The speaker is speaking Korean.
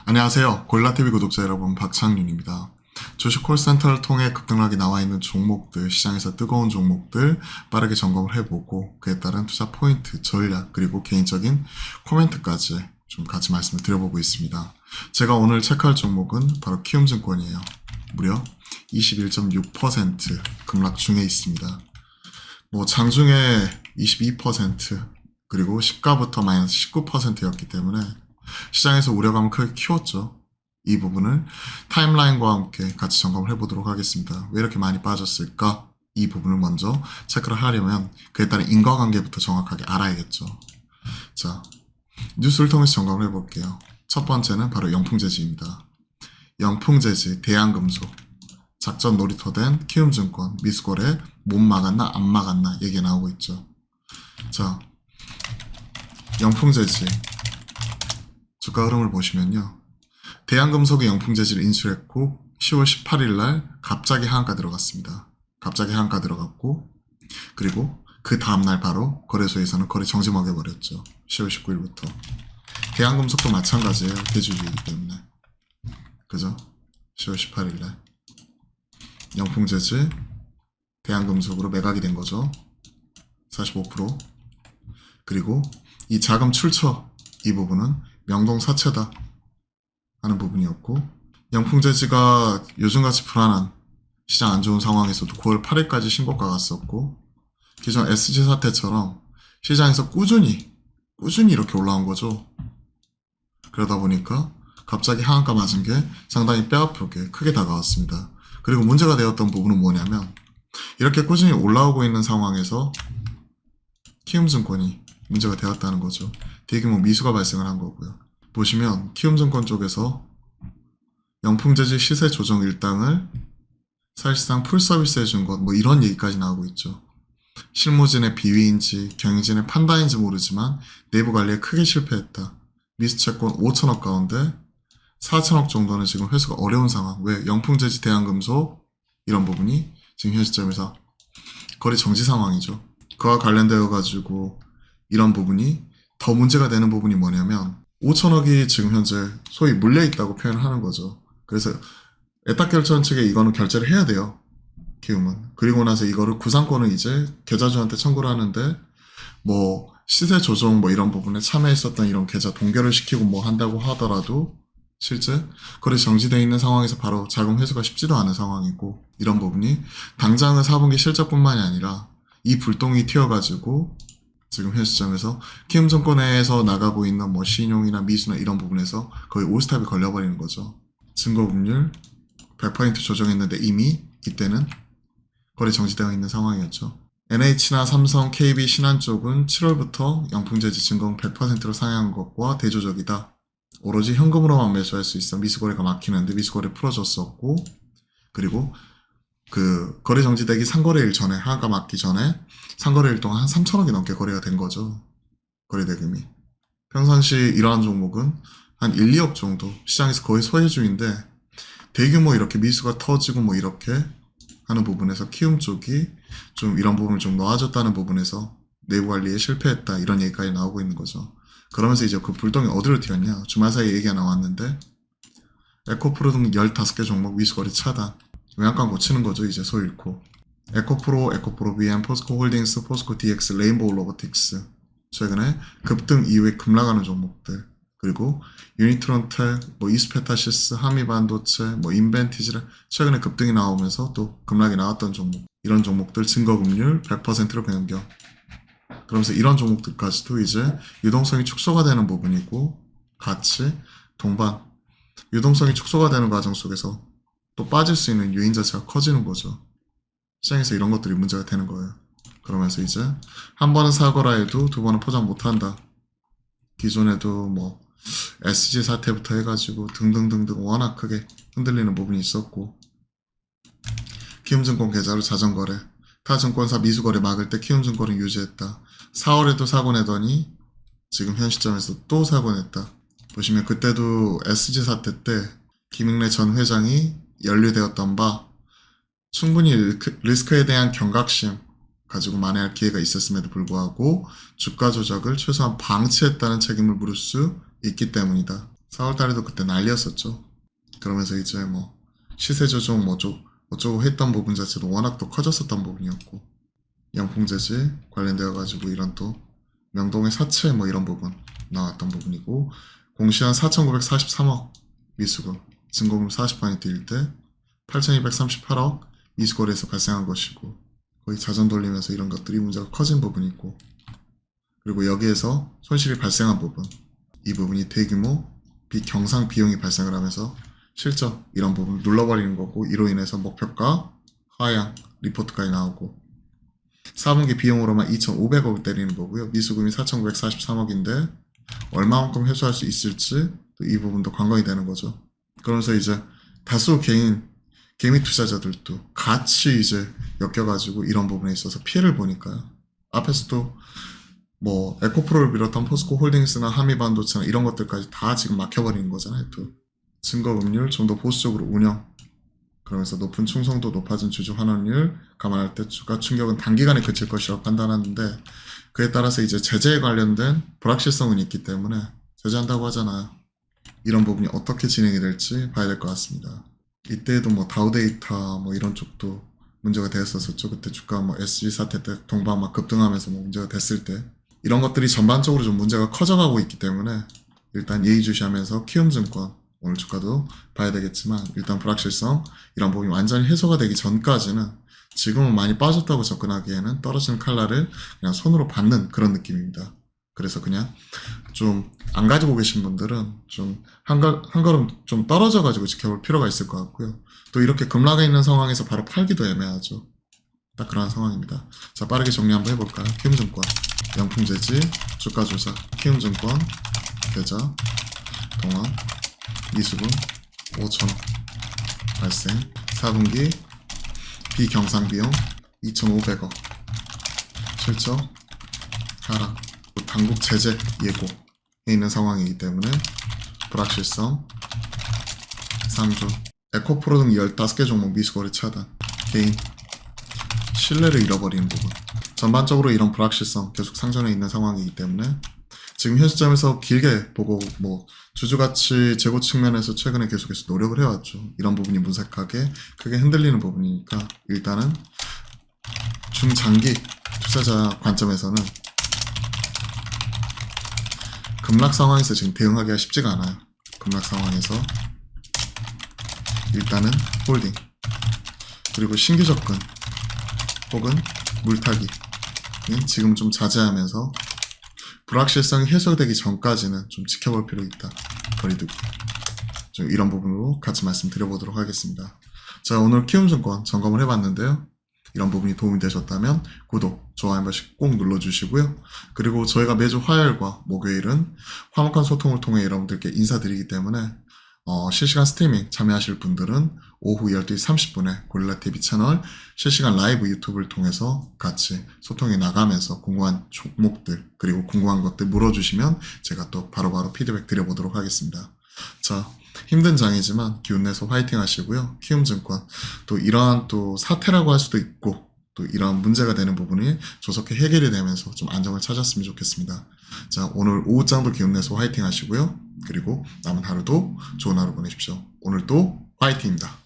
안녕하세요. 고릴라TV 구독자 여러분, 박창윤입니다. 주식 콜센터를 통해 급등락이 나와 있는 종목들, 시장에서 뜨거운 종목들 빠르게 점검을 해보고 그에 따른 투자 포인트, 전략, 그리고 개인적인 코멘트까지 좀 같이 말씀을 드려보고 있습니다. 제가 오늘 체크할 종목은 바로 키움증권이에요. 무려 21.6% 급락 중에 있습니다. 장중에 22% 그리고 시가부터 마이너스 19%였기 때문에 시장에서 우려감을 크게 키웠죠. 이 부분을 타임라인과 함께 같이 점검을 해보도록 하겠습니다. 왜 이렇게 많이 빠졌을까? 이 부분을 먼저 체크를 하려면 그에 따른 인과관계부터 정확하게 알아야겠죠. 자, 뉴스를 통해서 점검을 해볼게요. 첫 번째는 바로 영풍재지입니다. 영풍재지, 대한금속, 작전 놀이터된 키움증권, 미스콜에 못 막았나 안 막았나 얘기 나오고 있죠. 자, 영풍재지 주가 흐름을 보시면요. 대한금속이 영풍재지를 인수했고 10월 18일 날 갑자기 하한가 들어갔습니다. 갑자기 하한가 들어갔고 그리고 그 다음날 바로 거래소에서는 거래 정지 먹여버렸죠. 10월 19일부터. 대한금속도 마찬가지예요. 대주주이기 때문에. 그죠? 10월 18일 날 영풍재지 대한금속으로 매각이 된 거죠. 45%. 그리고 이 자금 출처 이 부분은 명동사채다 하는 부분이었고, 영풍재지가 요즘같이 불안한 시장 안 좋은 상황에서도 9월 8일까지 신고가 갔었고, 기존 SG 사태처럼 시장에서 꾸준히 이렇게 올라온 거죠. 그러다 보니까 갑자기 하한가 맞은 게 상당히 뼈아프게 크게 다가왔습니다. 그리고 문제가 되었던 부분은 뭐냐면, 이렇게 꾸준히 올라오고 있는 상황에서 키움증권이 문제가 되었다는 거죠. 대규모 미수가 발생을 한 거고요. 보시면 키움증권 쪽에서 영풍재지 시세 조정 일당을 사실상 풀서비스 해준 것 이런 얘기까지 나오고 있죠. 실무진의 비위인지 경영진의 판단인지 모르지만 내부 관리에 크게 실패했다. 미수채권 5천억 가운데 4천억 정도는 지금 회수가 어려운 상황. 왜? 영풍재지 대한금속 이런 부분이 지금 현 시점에서 거래 정지 상황이죠. 그와 관련되어 가지고 이런 부분이 더 문제가 되는 부분이 뭐냐면 5천억이 지금 현재 소위 물려있다고 표현을 하는 거죠. 그래서 애탁결제원 측에 이거는 결제를 해야 돼요. 키움은. 그리고 나서 이거를 구상권을 이제 계좌주한테 청구를 하는데 시세 조정 이런 부분에 참여했었던 이런 계좌 동결을 시키고 한다고 하더라도 실제 거래 정지되어 있는 상황에서 바로 자금 회수가 쉽지도 않은 상황이고, 이런 부분이 당장은 4분기 실적뿐만이 아니라 이 불똥이 튀어가지고 지금 현 시점에서 키움증권에서 나가고 있는 신용이나 미수나 이런 부분에서 거의 올스탑이 걸려버리는 거죠. 증거금률 100% 조정했는데 이미 이때는 거래 정지되어 있는 상황이었죠. NH나 삼성, KB, 신한 쪽은 7월부터 영풍재지 증거금 100%로 상향한 것과 대조적이다. 오로지 현금으로만 매수할 수 있어 미수거래가 막히는데 미수거래 풀어줬었고, 그리고 그 거래 정지되기 상거래일 전에, 하한가 맞기 전에 상거래일 동안 한 3천억이 넘게 거래가 된 거죠. 거래 대금이. 평상시 이러한 종목은 한 1, 2억 정도 시장에서 거의 소외주인데, 대규모 이렇게 미수가 터지고 이렇게 하는 부분에서 키움 쪽이 좀 이런 부분을 좀 놓아줬다는 부분에서 내부 관리에 실패했다 이런 얘기까지 나오고 있는 거죠. 그러면서 이제 그 불똥이 어디로 튀었냐, 주말 사이에 얘기가 나왔는데 에코프로 등 15개 종목 미수거래 차단, 외양간 고치는 거죠. 이제 소 잃고. 에코프로, VM, 포스코홀딩스, 포스코 DX, 레인보우 로보틱스 최근에 급등 이후에 급락하는 종목들, 그리고 유니트론텍, 이스페타시스, 하미반도체, 인벤티지를 최근에 급등이 나오면서 또 급락이 나왔던 종목, 이런 종목들 증거금률 100%로 변경. 그러면서 이런 종목들까지도 이제 유동성이 축소가 되는 부분이고, 같이 동반 유동성이 축소가 되는 과정 속에서 또 빠질 수 있는 요인 자체가 커지는 거죠. 시장에서 이런 것들이 문제가 되는 거예요. 그러면서 이제 한 번은 사거라 해도 두 번은 포장 못한다. 기존에도 SG 사태부터 해가지고 등등등등 워낙 크게 흔들리는 부분이 있었고, 키움증권 계좌로 자전거래, 타 증권사 미수거래 막을 때 키움증권을 유지했다. 4월에도 사고 내더니 지금 현 시점에서 또 사고 냈다. 보시면 그때도 SG 사태 때 김익래 전 회장이 연루되었던 바 충분히 리스크에 대한 경각심 가지고 만회할 기회가 있었음에도 불구하고 주가 조작을 최소한 방치했다는 책임을 물을 수 있기 때문이다. 4월달에도 그때 난리였었죠. 그러면서 이제 뭐 시세 조정 뭐 어쩌고 했던 부분 자체도 워낙 또 커졌었던 부분이었고, 영풍재지 관련되어 가지고 이런 또 명동의 사채 뭐 이런 부분 나왔던 부분이고, 공시한 4,943억 미수금, 증거금 40%일 때 8,238억 미수거래에서 발생한 것이고, 거의 자전 돌리면서 이런 것들이 문제가 커진 부분이고, 그리고 여기에서 손실이 발생한 부분, 이 부분이 대규모 비경상 비용이 발생을 하면서 실적 이런 부분을 눌러버리는 거고, 이로 인해서 목표가 하향 리포트까지 나오고, 4분기 비용으로만 2,500억을 때리는 거고요. 미수금이 4,943억인데 얼마만큼 회수할 수 있을지 또 이 부분도 관건이 되는 거죠. 그러면서 이제 다수 개미 투자자들도 같이 이제 엮여가지고 이런 부분에 있어서 피해를 보니까요. 앞에서도 뭐 에코프로를 비롯한 포스코 홀딩스나 한미반도체나 이런 것들까지 다 지금 막혀버리는 거잖아요. 또 증거금리를 좀 더 보수적으로 운영, 그러면서 높은 충성도 높아진 주주 환원율 감안할 때 주가 충격은 단기간에 그칠 것이라고 판단하는데, 그에 따라서 이제 제재에 관련된 불확실성은 있기 때문에 제재한다고 하잖아요. 이런 부분이 어떻게 진행이 될지 봐야 될 것 같습니다. 이때에도 뭐 다우데이터 뭐 이런 쪽도 문제가 되었었죠. 그때 주가 뭐 SG 사태 때 동방 막 급등하면서 뭐 문제가 됐을 때 이런 것들이 전반적으로 좀 문제가 커져가고 있기 때문에 일단 예의주시하면서 키움증권 오늘 주가도 봐야 되겠지만, 일단 불확실성 이런 부분이 완전히 해소가 되기 전까지는 지금은 많이 빠졌다고 접근하기에는 떨어지는 칼날을 그냥 손으로 받는 그런 느낌입니다. 그래서 그냥 좀 안 가지고 계신 분들은 좀 한 걸음 좀 떨어져 가지고 지켜볼 필요가 있을 것 같고요. 또 이렇게 급락해 있는 상황에서 바로 팔기도 애매하죠. 딱 그런 상황입니다. 자, 빠르게 정리 한번 해볼까요? 키움증권, 영풍재지, 주가 조작, 키움증권, 계좌, 동원, 미수금 5,000원 발생, 4분기 비경상비용 2,500억, 실적 하락, 당국 제재 예고에 있는 상황이기 때문에 불확실성 상조, 에코프로 등 15개 종목 미수거래 차단, 개인 신뢰를 잃어버리는 부분, 전반적으로 이런 불확실성 계속 상존해 있는 상황이기 때문에 지금 현 시점에서 길게 보고 뭐 주주가치 재고 측면에서 최근에 계속해서 노력을 해왔죠. 이런 부분이 무색하게 크게 흔들리는 부분이니까 일단은 중장기 투자자 관점에서는 급락 상황에서 지금 대응하기가 쉽지가 않아요. 급락 상황에서 일단은 홀딩, 그리고 신규 접근 혹은 물타기는 지금 좀 자제하면서 불확실성이 해소되기 전까지는 좀 지켜볼 필요 있다. 거리두기. 좀 이런 부분으로 같이 말씀드려보도록 하겠습니다. 자, 오늘 키움증권 점검을 해봤는데요. 이런 부분이 도움이 되셨다면 구독, 좋아요 한 번씩 꼭 눌러주시고요. 그리고 저희가 매주 화요일과 목요일은 화목한 소통을 통해 여러분들께 인사드리기 때문에 실시간 스트리밍 참여하실 분들은 오후 12시 30분에 고릴라TV 채널 실시간 라이브 유튜브를 통해서 같이 소통해 나가면서 궁금한 종목들 그리고 궁금한 것들 물어주시면 제가 또 바로바로 피드백 드려보도록 하겠습니다. 자, 힘든 장이지만 기운내서 화이팅 하시고요. 키움증권 또 이러한 또 사태라고 할 수도 있고 또 이러한 문제가 되는 부분이 조속히 해결이 되면서 좀 안정을 찾았으면 좋겠습니다. 자, 오늘 오후장도 기운내서 화이팅 하시고요. 그리고 남은 하루도 좋은 하루 보내십시오. 오늘도 화이팅입니다.